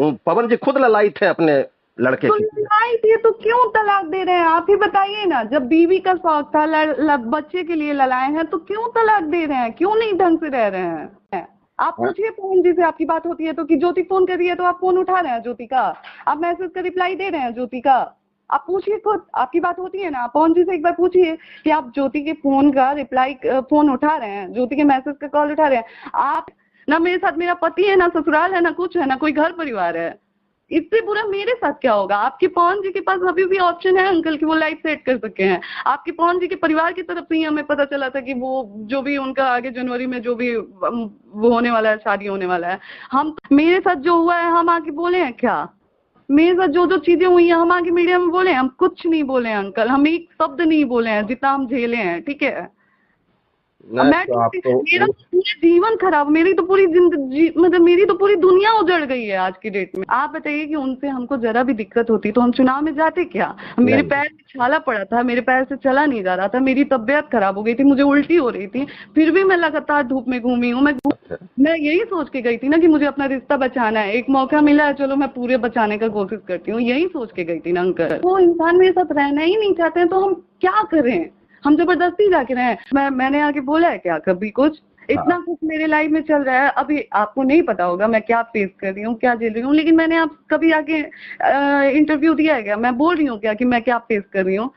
पवन जी खुद ललाई थे अपने लड़के तो की। लड़ाई थी तो क्यों तलाक दे रहे हैं? आप ही बताइए ना, जब बीवी का शौक था, बच्चे के लिए लड़ाए हैं, तो क्यों तलाक दे रहे हैं? क्यों नहीं ढंग से रह रहे हैं? आप हाँ? पूछिए पवन जी से, आपकी बात होती है तो, कि ज्योति फोन कर रही है तो आप फोन उठा रहे हैं ज्योति का, आप मैसेज का रिप्लाई दे रहे हैं ज्योति का। आप पूछिए खुद, आपकी बात होती है ना, आप पवन जी से एक बार पूछिए कि आप ज्योति के फोन का रिप्लाई, फोन उठा रहे हैं, ज्योति के मैसेज का कॉल उठा रहे हैं आप? ना मेरे साथ मेरा पति है, ना ससुराल है, ना कुछ है, ना कोई घर परिवार है। इससे बुरा मेरे साथ क्या होगा? आपके पवन जी के पास अभी भी ऑप्शन है अंकल कि वो लाइफ सेट कर सके हैं। आपके पवन जी के परिवार की तरफ से ही हमें पता चला था कि वो जो भी उनका आगे जनवरी में जो भी वो होने वाला है, शादी होने वाला है। हम, मेरे साथ जो हुआ है हम आके बोले हैं क्या? मेरे साथ जो जो चीजें हुई हैं हम आगे मीडिया में बोले हैं? हम कुछ नहीं बोले हैं अंकल, हम एक शब्द नहीं बोले हैं जितना हम झेले हैं, ठीक है? नहीं मैं तो आप तो मेरा तो पूरा जीवन खराब, मेरी तो पूरी जिंदगी, मतलब मेरी तो पूरी दुनिया उजड़ गई है आज की डेट में। आप बताइए कि उनसे हमको जरा भी दिक्कत होती तो हम चुनाव में जाते क्या? मेरे नहीं। पैर में छाला पड़ा था, मेरे पैर से चला नहीं जा रहा था, मेरी तबीयत खराब हो गई थी, मुझे उल्टी हो रही थी, फिर भी मैं लगातार धूप में घूमी हूँ। मैं यही सोच के गई थी ना कि मुझे अपना रिश्ता बचाना है, एक मौका मिला है, चलो मैं पूरे बचाने का कोशिश करती हूँ, यही सोच के गई थी ना अंकल। वो इंसान मेरे साथ रहना ही नहीं चाहते हैं तो हम क्या करें? हम जबरदस्ती जाके रहे? मैंने आके बोला है क्या कभी कुछ? इतना हाँ। कुछ मेरे लाइफ में चल रहा है, अभी आपको नहीं पता होगा मैं क्या फेस कर रही हूँ, क्या झेल रही हूँ, लेकिन मैंने आप कभी आके इंटरव्यू दिया है क्या? मैं बोल रही हूँ क्या कि मैं क्या फेस कर रही हूँ?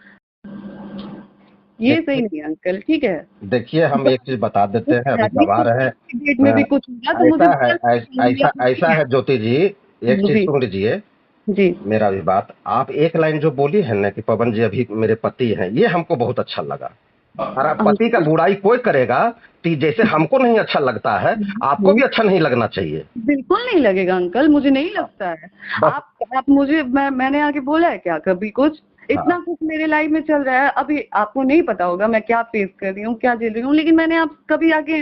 ये सही देखिए नहीं है अंकल, ठीक है? देखिए हम एक चीज बता देते हैं, अभी गवाह रहे। डेट में भी कुछ होगा तो मुझे ऐसा है, बुरा ऐसा लगेगा। है ज्योति जी, एक चीज जी सुन लीजिए जी। मेरा भी बात। आप एक लाइन जो बोली है ना कि पवन जी अभी मेरे पति हैं, ये हमको बहुत अच्छा लगा। और आप पति का बुराई कोई करेगा तो जैसे हमको नहीं अच्छा लगता है, आपको भी अच्छा नहीं लगना चाहिए। बिल्कुल नहीं लगेगा अंकल, मुझे नहीं हाँ, लगता है। बस। आप मुझे, मैंने आके बोला है क्या कभी कुछ? हाँ। इतना कुछ मेरे लाइफ में चल रहा है, अभी आपको नहीं पता होगा मैं क्या फेस कर रही हूँ, क्या झेल रही हूँ, लेकिन मैंने आप कभी आके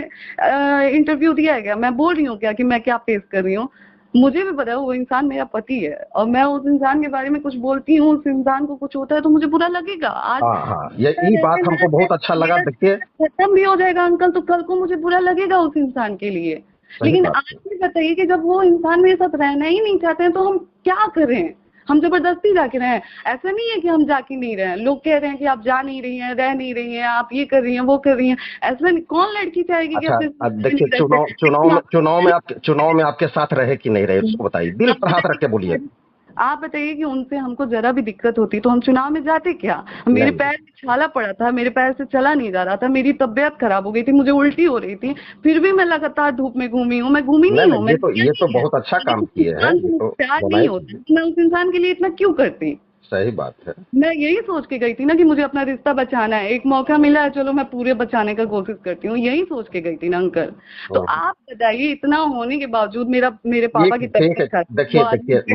इंटरव्यू दिया है क्या? मैं बोल रही हूँ क्या कि मैं क्या फेस कर रही हूँ? मुझे भी पता है वो इंसान मेरा पति है, और मैं उस इंसान के बारे में कुछ बोलती हूँ, उस इंसान को कुछ होता है तो मुझे बुरा लगेगा। आज हाँ। हाँ, ये बात हमको बहुत अच्छा लगा। मेरा देखिए, खत्म भी हो जाएगा अंकल तो कल को मुझे बुरा लगेगा उस इंसान के लिए। सही लेकिन बात आज है। भी बताइए कि जब वो इंसान मेरे साथ रहना ही नहीं चाहते हैं तो हम क्या करें? हम जबरदस्ती जाके रहे? ऐसा नहीं है कि हम जाके नहीं रहे, लोग कह रहे हैं कि आप जा नहीं रही हैं, रह नहीं रही हैं, आप ये कर रही हैं, वो कर रही हैं। ऐसा नहीं, कौन लड़की चाहेगी कि अच्छा, अपने अब साथ देखिए नहीं रहते? चुनाव में आपके साथ रहे कि नहीं रहे, उसको बताइए, दिल आप पर हाथ रख के बोलिए। बताइए, आप बताइए कि उनसे हमको जरा भी दिक्कत होती तो हम चुनाव में जाते क्या? मेरे नहीं। पैर में छाला पड़ा था, मेरे पैर से चला नहीं जा रहा था, मेरी तबीयत खराब हो गई थी, मुझे उल्टी हो रही थी, फिर भी मैं लगातार धूप में घूमी हूँ। मैं घूमी नहीं नहीं हूँ, नहीं, मैंने किया ये तो नहीं है। बहुत अच्छा अगर काम उस किए हैं, इंसान ये को तो प्यार होना नहीं ही होता चाहिए। तो मैं उस इंसान के लिए इतना क्यों करती? सही बात है। मैं यही सोच के गई थी ना कि मुझे अपना रिश्ता बचाना है, एक मौका मिला है, चलो मैं पूरे बचाने का कोशिश करती हूँ, यही सोच के गई थी ना अंकल। तो हम्म। आप बताइए, इतना होने के बावजूद मेरे पापा की ठीक है। तबीयत खराब, वो देखिए आज देखिए और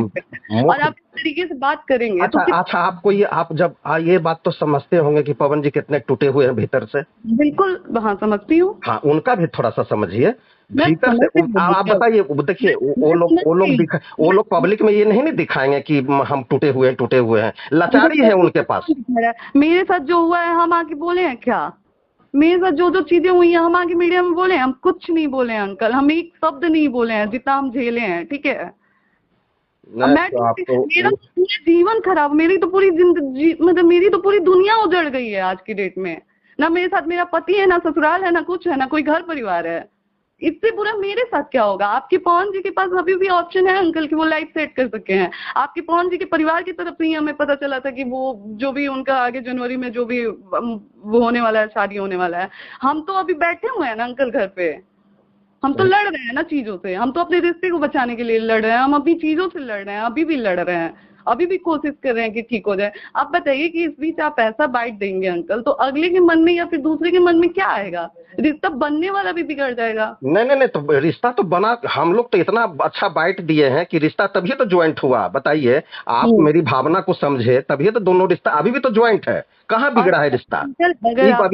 मुख्य। आप इस तरीके से बात करेंगे तो अच्छा किस? अच्छा, आपको ये, आप जब ये बात तो समझते होंगे कि पवन जी कितने टूटे हुए हैं भीतर से। बिल्कुल हाँ समझती हूँ। हाँ, उनका भी थोड़ा सा समझिए मैं भीतर से। समझ रही हूँ आप मतलब, बताइए, देखिए मैं समझ रही वो हूँ। लोग पब्लिक में ये नहीं दिखाएंगे कि हम टूटे हुए हैं, लाचारी है उनके पास। मेरे साथ जो हुआ है हम आके बोले हैं क्या? मेरे साथ जो जो चीजें हुई हैं हम आके मीडिया में बोले हैं? हम कुछ नहीं बोले हैं अंकल, हम एक शब्द नहीं बोले हैं जितना हम झेले हैं, ठीक है? अब नहीं मैं तो आप तो मेरा तो पूरा जीवन खराब, मेरी तो पूरी जिंदगी, मतलब मेरी तो पूरी दुनिया उजड़ गई है आज की डेट में। ना मेरे साथ मेरा पति है, ना ससुराल है, ना कुछ है, ना कोई घर परिवार है। इससे बुरा मेरे साथ क्या होगा? आपके पवन जी के पास अभी भी ऑप्शन है अंकल कि वो लाइफ सेट कर सके हैं। आपके पवन जी के परिवार की तरफ से ही हमें पता चला था कि वो जो भी उनका आगे जनवरी में जो भी वो होने वाला है, शादी होने वाला है। हम तो अभी बैठे हुए हैं ना अंकल घर पे, हम तो लड़ रहे हैं ना चीजों से, हम तो अपने रिश्ते को बचाने के लिए लड़ रहे हैं, हम अपनी चीजों से लड़ रहे हैं, अभी भी लड़ रहे हैं, अभी भी कोशिश कर रहे हैं कि ठीक हो जाए। आप बताइए कि इस बीच आप ऐसा बाइट देंगे अंकल तो अगले के मन में या फिर दूसरे के मन में क्या आएगा? रिश्ता बनने वाला भी बिगड़ जाएगा। नहीं नहीं नहीं, तो रिश्ता तो बना, हम लोग तो इतना अच्छा बाइट दिए हैं कि रिश्ता तभी तो ज्वाइंट हुआ। बताइए, आप मेरी भावना को समझे, तभी तो दोनों रिश्ता अभी भी तो ज्वाइंट है। कहाँ और बिगड़ा है रिश्ता? अंकल अगर ये आपको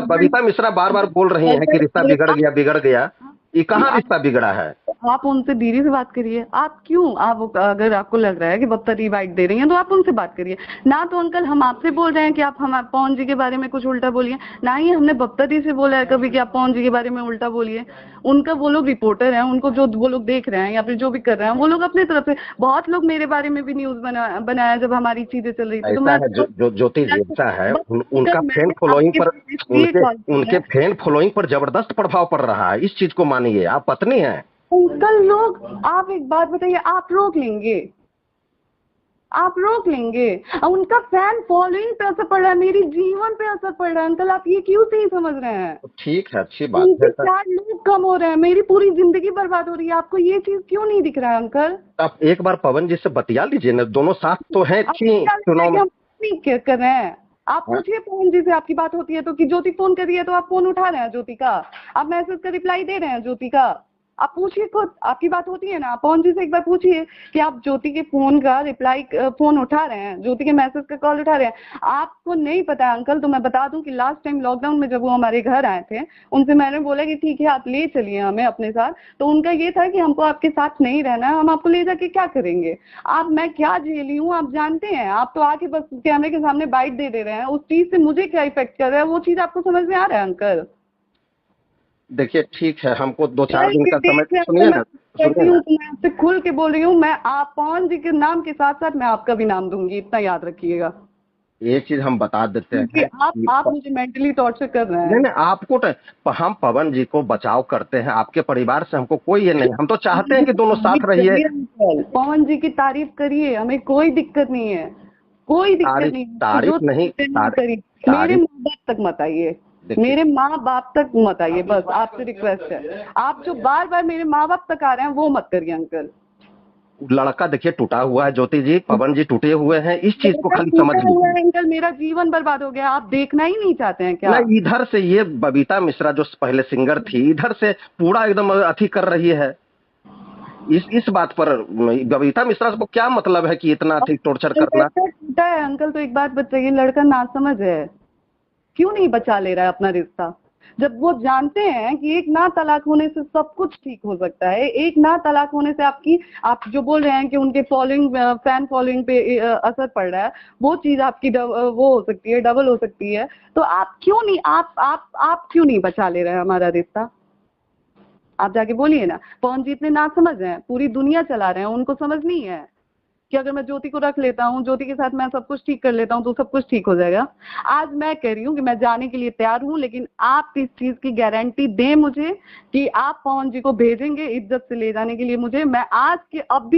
बबीता मिश्रा बार बार बोल रही हैं कि रिश्ता अगर बिगड़ गया बिगड़ गया। ये कहाँ आप रिश्ता बिगड़ा है? आप उनसे धीरे से बात करिए। आप क्यों, आप अगर आपको लग रहा है कि बदतरी वाइट दे रही हैं तो आप उनसे बात करिए ना। तो अंकल हम आपसे बोल रहे हैं कि आप हम पवन जी के बारे में कुछ उल्टा बोलिए, ना ही हमने बदतरी से बोला है कभी कि आप पवन जी के बारे में उल्टा बोलिए। उनका वो लोग रिपोर्टर हैं, उनको जो वो लोग देख रहे हैं या फिर जो भी कर रहे हैं वो लोग अपनी तरफ से, बहुत लोग मेरे बारे में भी न्यूज बनाया जब हमारी चीजें चल रही थी। तो ऐसा मैं है जो ज्योति जी, ऐसा है बस उनका अंकल फैन मैंने फॉलोइंग आपके पर, पास इसलिए उनके कॉल किया उनके है। फैन फॉलोइंग पर जबरदस्त प्रभाव पड़ रहा है, इस चीज को मानिए। आप पत्नी हैं। अंकल लोग, आप एक बात बताइए, आप रोक लेंगे? आप रोक लेंगे? और उनका फैन फॉलोइंग पे असर पड़ रहा है, मेरी जीवन पे असर पड़ रहा है अंकल, आप ये क्यों नहीं समझ रहे हैं? तो ठीक है, अच्छी बात उनके है। तो 4 लोग कम हो रहे हैं, मेरी पूरी जिंदगी बर्बाद हो रही है, आपको ये चीज क्यों नहीं दिख रहा है अंकल? आप एक बार पवन जी से बतिया लीजिए ना, दोनों साथ तो हैं आपको थी क्या लगता है चुनाव कि में। हम नहीं कर रहे हैं? आप हाँ? पूछिए पवन जी से, आपकी बात होती है तो, कि ज्योति फोन कर रही है तो आप फोन उठा रहे हैं ज्योति का, आप मैसेज का रिप्लाई दे रहे हैं ज्योति का। आप पूछिए खुद, आपकी बात होती है ना, आप पवन जी से एक बार पूछिए कि आप ज्योति के फोन का रिप्लाई, फोन उठा रहे हैं, ज्योति के मैसेज का कॉल उठा रहे हैं। आपको नहीं पता है अंकल, तो मैं बता दूं कि लास्ट टाइम लॉकडाउन में जब वो हमारे घर आए थे, उनसे मैंने बोला कि ठीक है आप ले चलिए हमें अपने साथ, तो उनका ये था कि हमको आपके साथ नहीं रहना है, हम आपको ले जाके क्या करेंगे? आप, मैं क्या झेली हूँ आप जानते हैं? आप तो आके बस कैमरे के सामने बाइट दे रहे हैं, उस चीज से मुझे क्या इफेक्ट कर रहा है वो चीज आपको समझ में आ रहा है अंकल? देखिए ठीक है, हमको 2-4 दिन मैं का समय, देख रहे सुनिए हैं, मैं ना, कहती सुनिए हूँ ना। तो मैं आपसे खुल के बोल रही हूँ, मैं आप पवन जी के नाम के साथ साथ मैं आपका भी नाम दूंगी, इतना याद रखिएगा। एक चीज हम बता देते क्योंकि हैं कि आप मुझे मेंटली टॉर्चर कर रहे नहीं हैं। नहीं, आपको तो हम पवन जी को बचाव करते हैं, आपके परिवार से हमको कोई ये नहीं, हम तो चाहते हैं कि दोनों साथ तारीफ रहिए। करिए अंकल, पवन जी की तारीफ करिए, हमें कोई दिक्कत नहीं है, कोई दिक्कत तारीफ नहीं है, तो तारीफ जो नहीं, चाहते हैं वो करिए। मेरे तारीफ। माँ बाप तक मत आइए, देखिए, मेरे माँ बाप तक मत आइए, बस आपसे रिक्वेस्ट है। आप जो बार बार मेरे माँ बाप तक आ रहे हैं वो मत करिए अंकल। लड़का देखिए टूटा हुआ है, ज्योति जी, पवन जी टूटे हुए हैं, इस चीज को मेरा खाली समझ टूटा हुआ लीजिए। है अंकल, मेरा जीवन बर्बाद हो गया, आप देखना ही नहीं चाहते हैं क्या? ना इधर से ये बबीता मिश्रा जो पहले सिंगर थी, इधर से पूरा एकदम अथी कर रही है इस बात पर। बबीता मिश्रा को क्या मतलब है कि इतना अथी टॉर्चर करना। लड़का टूटा है अंकल, तो एक बात बताइए, लड़का नासमझ है, क्यों नहीं बचा ले रहा है अपना रिश्ता? जब वो जानते हैं कि एक ना तलाक होने से सब कुछ ठीक हो सकता है, एक ना तलाक होने से आपकी, आप जो बोल रहे हैं कि उनके फॉलोइंग, फैन फॉलोइंग पे असर पड़ रहा है, वो चीज आपकी वो हो सकती है, डबल हो सकती है। तो आप क्यों नहीं, आप क्यों नहीं बचा ले रहे हैं हमारा रिश्ता? आप जाके बोलिए ना। पवन जी इतने नासमझ हैं, पूरी दुनिया चला रहे हैं, उनको समझ नहीं है कि अगर मैं ज्योति को रख लेता हूँ, ज्योति के साथ मैं सब कुछ ठीक कर लेता हूँ तो सब कुछ ठीक हो जाएगा। आज मैं कह रही हूँ कि मैं जाने के लिए तैयार हूँ, लेकिन आप इस चीज की गारंटी दें मुझे कि आप पवन जी को भेजेंगे इज्जत से ले जाने के लिए मुझे। मैं आज के अब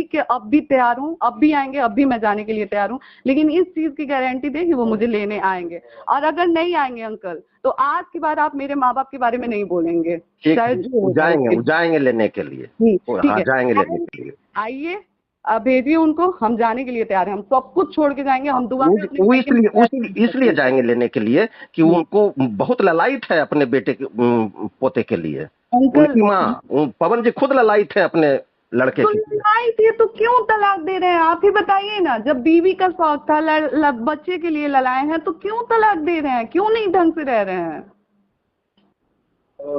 भी तैयार हूँ, अब भी आएंगे, अब भी मैं जाने के लिए तैयार हूँ, लेकिन इस चीज की गारंटी दें कि वो मुझे लेने आएंगे। और अगर नहीं आएंगे अंकल, तो आज के बाद आप मेरे माँ बाप के बारे में नहीं बोलेंगे, ठीक चाहे है, जो वो हो जाए जाएंगे, उसके वो लिए। जाएंगे लेने के लिए। ठीक हाँ, है, जाएंगे लेने के लिए। आइए, अब भेजिए उनको, हम जाने के लिए तैयार हैं, हम सब कुछ छोड़ के जाएंगे, हम दोबारा अपने वो मायके में इसलिए जाएंगे। जाएंगे लेने के लिए कि उनको बहुत ललायत है अपने बेटे के, पोते के लिए। अंकल, उनकी माँ, पवन जी खुद ललायत है अपने लड़के तो के लिए। लड़ाई थी तो क्यों तलाक दे रहे हैं? आप ही बताइए ना, जब बीवी का शौक था, बच्चे के लिए लड़ाए हैं, तो क्यों तलाक दे रहे हैं? क्यों नहीं ढंग से रह रहे हैं?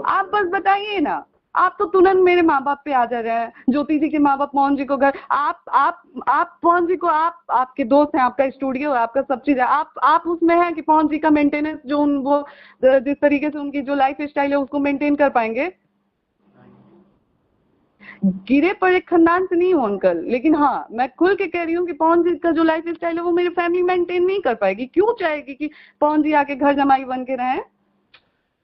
आप बस बताइए ना। आप तो तुरंत मेरे माँ बाप पे आ जा रहे हैं, ज्योति जी के माँ बाप पवन जी को घर, आप पवन जी को, आप आपके दोस्त हैं, आपका स्टूडियो है, आपका सब चीज है, आप उसमें हैं कि पवन जी का मेंटेनेंस जो वो जिस तरीके से उनकी जो लाइफ स्टाइल है उसको मेंटेन कर पाएंगे? गिरे पड़े खानदान से नहीं हो अंकल, लेकिन हाँ मैं खुल के कह रही हूँ कि पवन जी का जो लाइफ स्टाइल है वो मेरी फैमिली मेंटेन नहीं कर पाएगी। क्यों चाहेगी कि पवन जी आके घर जमाई बन के रहें?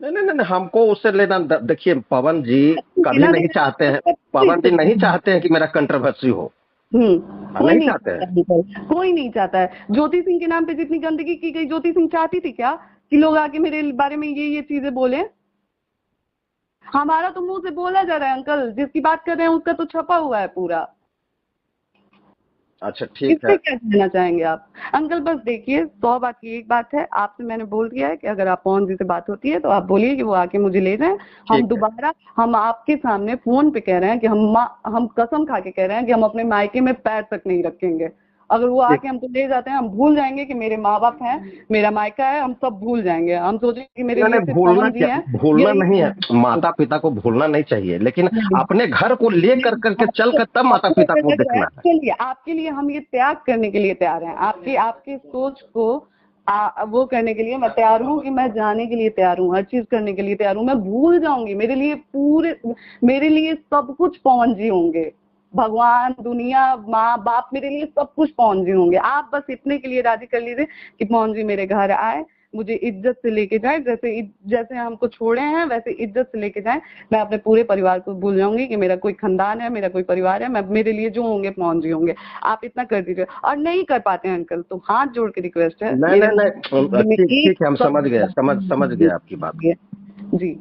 नहीं नहीं नहीं, हमको उससे लेना, देखिए पवन जी कभी बिना नहीं चाहते हैं, पवन जी नहीं चाहते हैं कि मेरा कंट्रोवर्सी हो। कोई नहीं नहीं चाहते हैं। चाहता अंकल, कोई नहीं चाहता है। ज्योति सिंह के नाम पे जितनी गंदगी की गई, ज्योति सिंह चाहती थी क्या कि लोग आके मेरे बारे में ये चीजें बोले? हमारा तो मुंह से बोला जा रहा है अंकल, जिसकी बात कर रहे हैं उसका तो छपा हुआ है पूरा। अच्छा ठीक है। इससे क्या कहना चाहेंगे आप अंकल? बस देखिए, 100 बात की एक बात है, आपसे मैंने बोल दिया है कि अगर आप पवन जी से बात होती है तो आप बोलिए कि वो आके मुझे ले जाएं। हम ठीक है। दोबारा, हम आपके सामने फोन पे कह रहे हैं कि हम कसम खा के कह रहे हैं कि हम अपने मायके में पैर तक नहीं रखेंगे। अगर वो आके हमको ले जाते हैं, हम भूल जाएंगे कि मेरे माँ बाप हैं, मेरा मायका है, हम सब भूल जाएंगे। हम सोचेंगे कि मेरे लिए सिर्फ भूलना पवन जी हैं। भूलना यही नहीं है, माता पिता को भूलना नहीं चाहिए, लेकिन अपने घर को ले करके चल कर तब माता पिता को देखना है। चलिए, आपके लिए हम ये त्याग करने के लिए तैयार हैं, आपकी आपकी सोच को वो करने के लिए मैं तैयार हूँ, कि मैं जाने के लिए तैयार हूँ, हर चीज करने के लिए तैयार हूँ। मैं भूल जाऊंगी, मेरे लिए सब कुछ पवन जी होंगे, भगवान, दुनिया, माँ बाप, मेरे लिए सब कुछ पवन जी होंगे। आप बस इतने के लिए राजी कर लीजिए कि पवन जी मेरे घर आए, मुझे इज्जत से लेके जाए, जैसे हमको छोड़े हैं वैसे इज्जत से लेके जाए। मैं अपने पूरे परिवार को भूल जाऊंगी कि मेरा कोई खानदान है, मेरा कोई परिवार है। मेरे लिए जो होंगे पवन जी होंगे। आप इतना कर दीजिए। और नहीं कर पाते हैं अंकल, तो हाथ जोड़ के रिक्वेस्ट है, नहीं, ठीक है, हम समझ गए आपकी बात। जी।